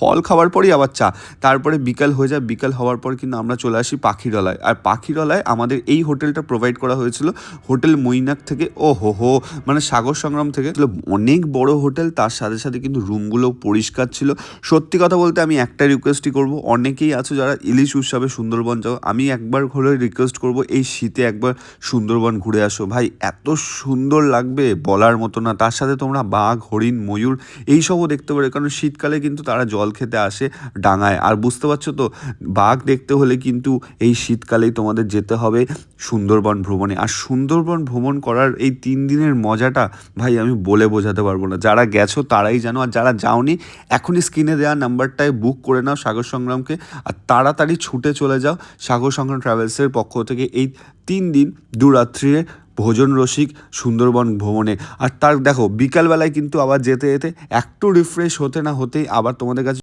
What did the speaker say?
ফল খাওয়ার পরেই আবার চা, তারপরে বিকাল হয়ে যায়। বিকাল হওয়ার পর কিন্তু আমরা চলে আসি পাখিরালয়। আর পাখিরালয় আমাদের এই হোটেলটা প্রোভাইড করা হয়েছিল হোটেল মৈনাক থেকে। ও হো, মানে সাগর সংগ্রাম থেকে। অনেক বড় হোটেল, তার সাথে সাথে কিন্তু রুমগুলো পরিষ্কার ছিল। সত্যি কথা বলতে আমি একটা রিকোয়েস্টই করব, অনেকেই আছে যারা ইলিশ উৎসবে সুন্দরবন যাও, আমি একবার হলে রিকোয়েস্ট করব এই শীতে একবার সুন্দরবন ঘুরে আসো ভাই, এত সুন্দর লাগবে বলার মতো না। তার সাথে তোমরা বাঘ, হরিণ, ময়ূর এইসবও দেখতে পারো, কারণ শীতকালে কিন্তু তারা জল খেতে আসে ডাঙায়। আর বুঝতে পারছো তো, বাঘ দেখতে হলে কিন্তু এই শীতকালেই তোমাদের যেতে হবে সুন্দরবন ভ্রমণে। আর সুন্দরবন ভ্রমণ করার এই 3 দিনের মজাটা ভাই আমি বলে বোঝাতে পারবো না। যারা গেছো তারাই জানো, আর যারা যাওনি এখনই স্ক্রিনে দেওয়া নাম্বারটায় বুক করে নাও সাগর সংগ্রামকে, আর তাড়াতাড়ি ছুটে চলে যাও সাগর সংগ্রাম ট্রাভেলসের পক্ষ থেকে এই 3 দিন 2 রাত্রির ভোজন রসিক সুন্দরবন ভ্রমণে। আর তার দেখো বিকালবেলায় কিন্তু আবার যেতে যেতে একটু রিফ্রেশ হতে না হতেই আবার তোমাদের কাছে